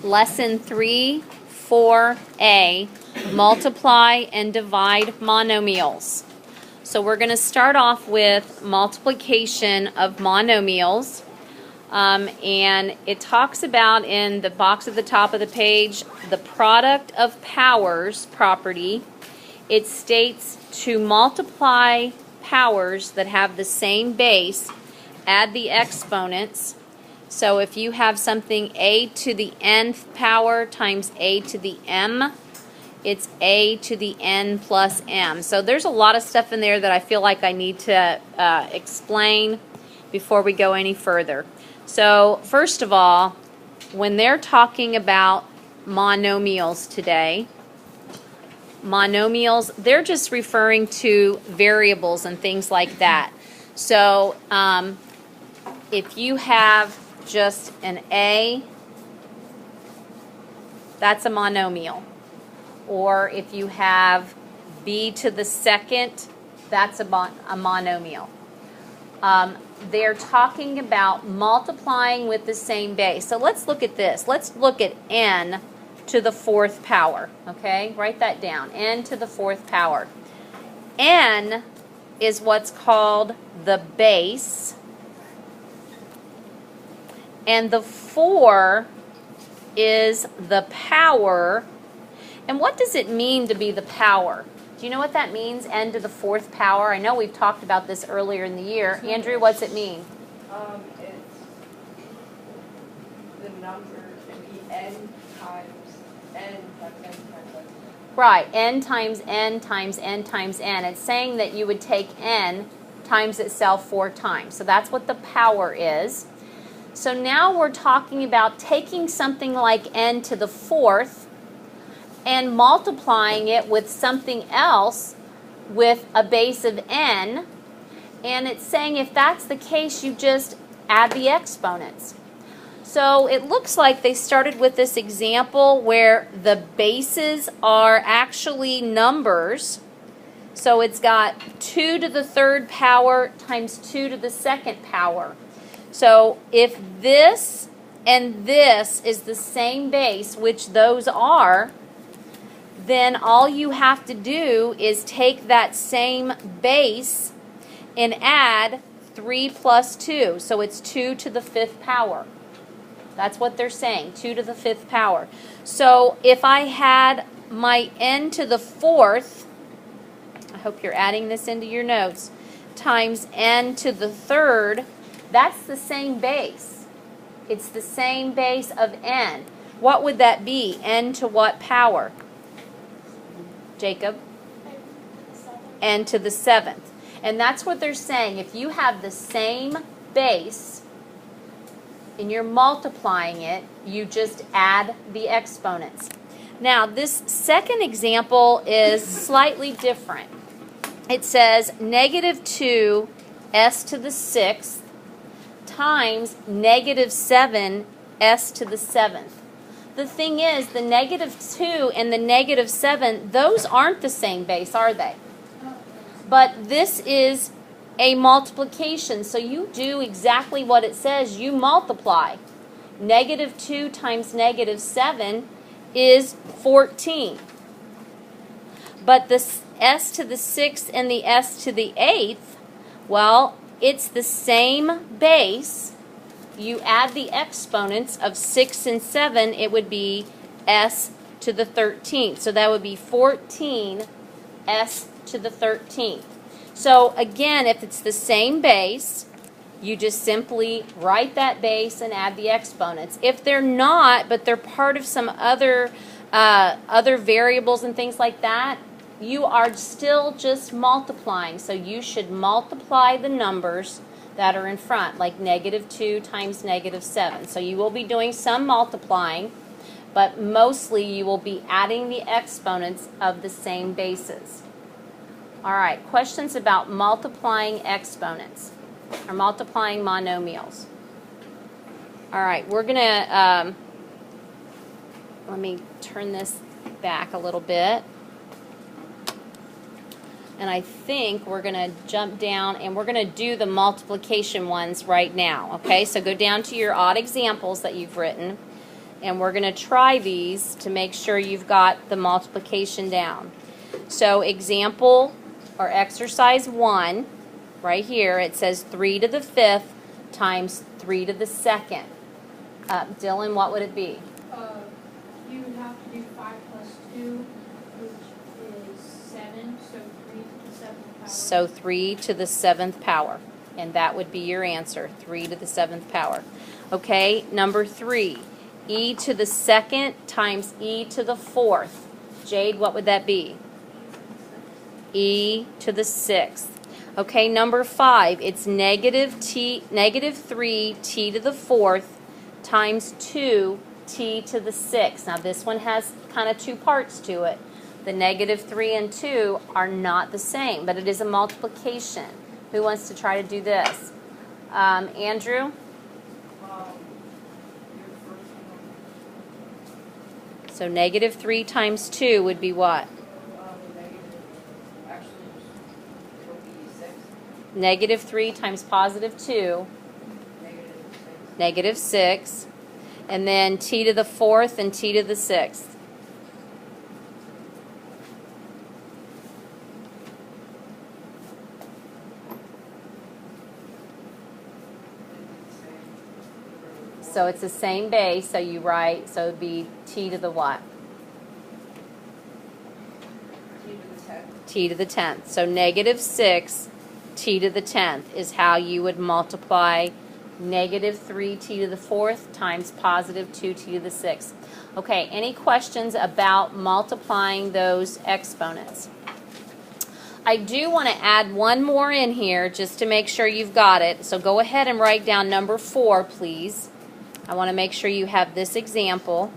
Lesson 3, 4A, multiply and divide monomials. So we're going to start off with multiplication of monomials. And it talks about in the box at the top of the page, the product of powers property. It states to multiply powers that have the same base, add the exponents. So if you have something a to the nth power times a to the m, it's a to the n plus m. So there's a lot of stuff in there that I feel like I need to explain before we go any further. So first of all, when they're talking about monomials today, they're just referring to variables and things like that. So if you have just an a, that's a monomial. Or if you have b to the second, that's a monomial. They're talking about multiplying with the same base. So let's look at this. Let's look at n to the fourth power. Okay, write that down. N to the fourth power. N is what's called the base. And the 4 is the power. And what does it mean to be the power? Do you know what that means, n to the fourth power? I know we've talked about this earlier in the year. Andrew, what's it mean? It's the number can be n times n times n times n. Right, n times n times n times n. It's saying that you would take n times itself 4 times. So that's what the power is. So now we're talking about taking something like n to the fourth and multiplying it with something else with a base of n. And it's saying if that's the case, you just add the exponents. So it looks like they started with this example where the bases are actually numbers. So it's got 2 to the third power times 2 to the second power. So if this and this is the same base, which those are, then all you have to do is take that same base and add 3 plus 2. So it's 2 to the fifth power. That's what they're saying, 2 to the fifth power. So if I had my n to the fourth, I hope you're adding this into your notes, times n to the third, that's the same base. It's the same base of n. What would that be? N to what power? Jacob? N to the seventh. And that's what they're saying. If you have the same base and you're multiplying it, you just add the exponents. Now, this second example is slightly different. It says negative 2 s to the sixth times negative 7 s to the seventh. The thing is, the negative 2 and the negative 7, those aren't the same base, are they? But this is a multiplication, so you do exactly what it says. You multiply. Negative 2 times negative 7 is 14. But the s to the sixth and the s to the eighth, well, it's the same base. You add the exponents of 6 and 7, it would be s to the 13th. So that would be 14 s to the 13th. So again, if it's the same base, you just simply write that base and add the exponents. If they're not, but they're part of some other variables and things like that, you are still just multiplying. So you should multiply the numbers that are in front, like negative 2 times negative 7. So you will be doing some multiplying, but mostly you will be adding the exponents of the same bases. All right, questions about multiplying exponents or multiplying monomials. All right, we're going to, let me turn this back a little bit. And I think we're going to jump down and we're going to do the multiplication ones right now. Okay, so go down to your odd examples that you've written and we're going to try these to make sure you've got the multiplication down. So example or exercise 1, right here, it says 3 to the 5th times 3 to the 2nd. Dylan, what would it be? You would have to do 5 plus 2, which is 7, so 3 to the 7th power. So 3 to the 7th power. And that would be your answer, 3 to the 7th power. Okay, number 3, e to the 2nd times e to the 4th. Jade, what would that be? E to the 6th. Okay, number 5, it's negative 3 t to the 4th times 2 t to the 6th. Now this one has kind of two parts to it. The negative 3 and 2 are not the same, but it is a multiplication. Who wants to try to do this? Andrew? So negative 3 times 2 would be what? Negative 3 times positive 2. Negative 6. And then t to the 4th and t to the 6th. So it's the same base, so you write, so it would be t to the what? T to the 10th. T to the 10th. So negative 6 t to the 10th is how you would multiply negative 3 t to the 4th times positive 2 t to the 6th. Okay, any questions about multiplying those exponents? I do want to add one more in here just to make sure you've got it. So go ahead and write down number 4, please. I want to make sure you have this example.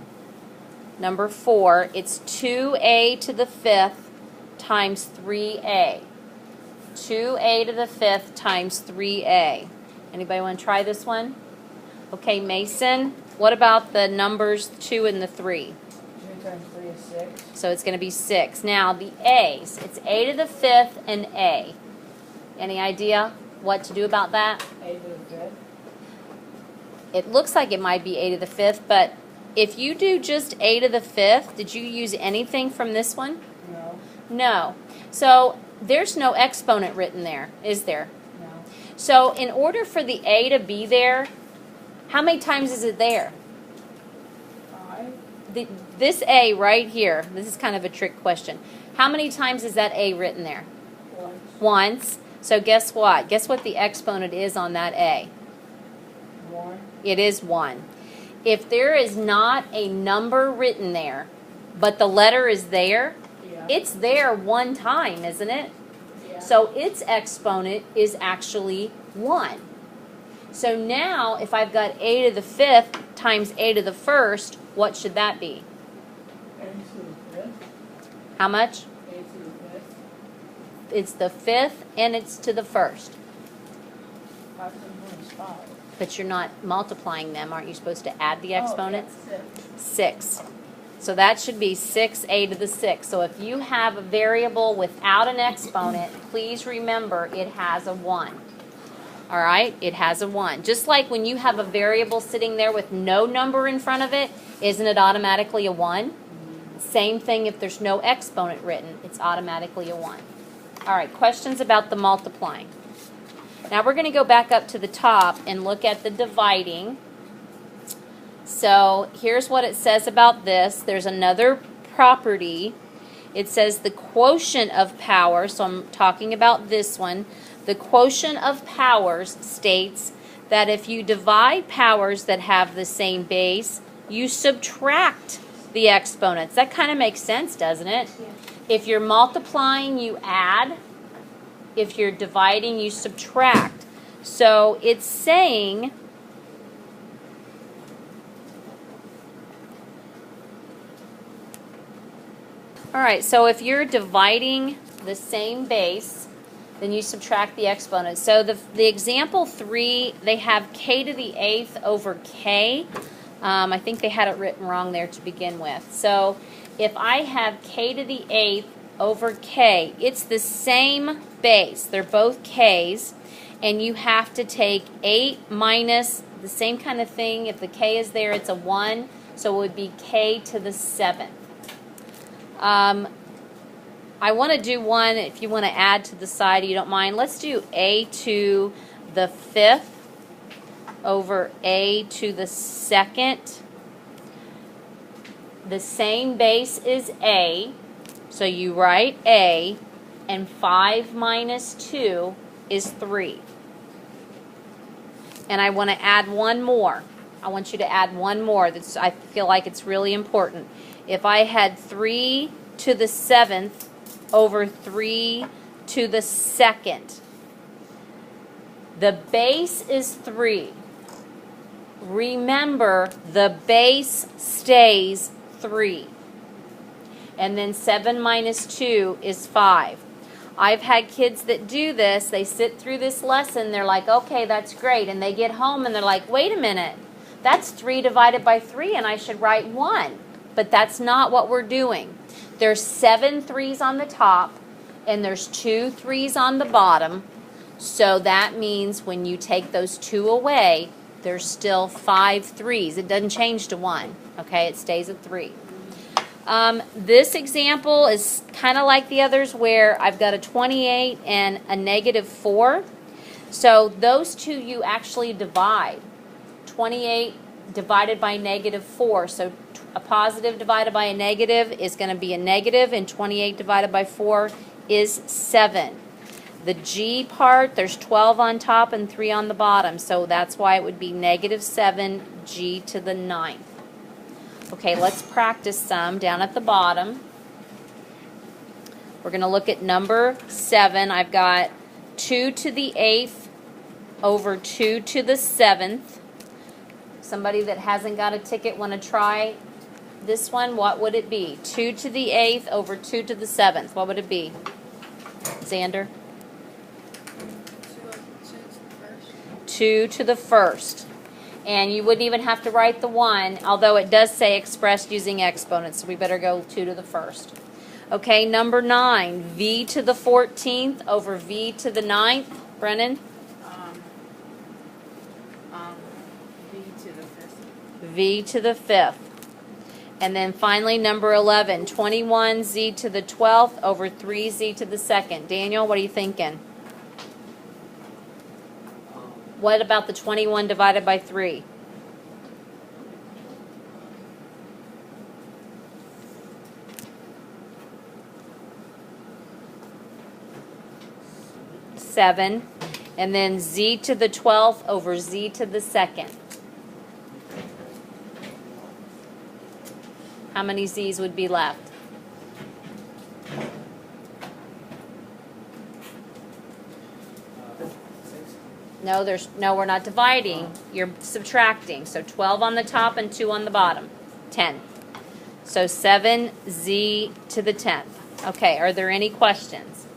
Number 4, it's 2a to the 5th times 3a. 2a to the 5th times 3a. Anybody want to try this one? Okay, Mason, what about the numbers 2 and the 3? 2 times 3 is 6. So it's going to be 6. Now the a's, it's a to the 5th and a. Any idea what to do about that? A to the 5th. It looks like it might be a to the 5th, but if you do just a to the 5th, did you use anything from this one? No. No. So there's no exponent written there, is there? No. So in order for the a to be there, how many times is it there? 5. This a right here, this is kind of a trick question. How many times is that a written there? Once. So guess what? Guess what the exponent is on that a? 1. It is 1. If there is not a number written there, but the letter is there, Yeah. it's there one time, isn't it? Yeah. So its exponent is actually 1. So now, if I've got a to the 5th times a to the 1st, what should that be? A to the 5th. How much? A to the 5th. It's the 5th and it's to the 1st. 5 times 1 is 5. But you're not multiplying them. Aren't you supposed to add the exponent? Oh, yeah, 6. 6. So that should be 6a to the 6th. So if you have a variable without an exponent, please remember it has a 1. All right? It has a 1. Just like when you have a variable sitting there with no number in front of it, isn't it automatically a 1? Same thing if there's no exponent written, it's automatically a 1. All right, questions about the multiplying. Now we're going to go back up to the top and look at the dividing. So here's what it says about this. There's another property. It says the quotient of power, so I'm talking about this one. The quotient of powers states that if you divide powers that have the same base, you subtract the exponents. That kind of makes sense, doesn't it? Yeah. If you're multiplying, you add. If you're dividing, you subtract. So it's saying all right, so if you're dividing the same base, then you subtract the exponent. So the example 3, they have k to the 8th over k. I think they had it written wrong there to begin with. So if I have k to the 8th over k, it's the same base. They're both k's. And you have to take 8 minus the same kind of thing. If the k is there, it's a 1. So it would be k to the 7th. I want to do one, if you want to add to the side, you don't mind. Let's do a to the 5th over a to the 2nd. The same base is a, so you write a, and 5 minus 2 is 3. And I want to add one more. I want you to add one more. I feel like it's really important. If I had 3 to the 7th over 3 to the 2nd, the base is 3. Remember, the base stays 3. And then 7 minus 2 is 5. I've had kids that do this. They sit through this lesson. They're like, okay, that's great. And they get home and they're like, wait a minute. That's 3 divided by 3 and I should write 1. But that's not what we're doing. There's 7 3's on the top and there's 2 3's on the bottom. So that means when you take those 2 away, there's still 5 3's. It doesn't change to 1. Okay, it stays at 3. This example is kind of like the others where I've got a 28 and a negative 4. So those two you actually divide. 28 divided by negative 4. So a positive divided by a negative is going to be a negative, and 28 divided by 4 is 7. The G part, there's 12 on top and 3 on the bottom, so that's why it would be negative 7 G to the 9th. Okay, let's practice some down at the bottom. We're going to look at number 7. I've got 2 to the 8th over 2 to the 7th. Somebody that hasn't got a ticket want to try this one? What would it be? 2 to the 8th over 2 to the 7th. What would it be? Xander? 2 to the 1st. And you wouldn't even have to write the 1, although it does say expressed using exponents, so we better go 2 to the 1st. Okay, number 9, v to the 14th over v to the 9th. Brennan? V to the 5th. V to the 5th. And then finally, number 11, 21z to the 12th over 3z to the 2nd. Daniel, what are you thinking? What about the 21 divided by 3? Seven. And then z to the 12th over z to the 2nd. How many z's would be left? No, we're not dividing. You're subtracting. So 12 on the top and 2 on the bottom. 10. So 7z to the 10th. Okay, are there any questions?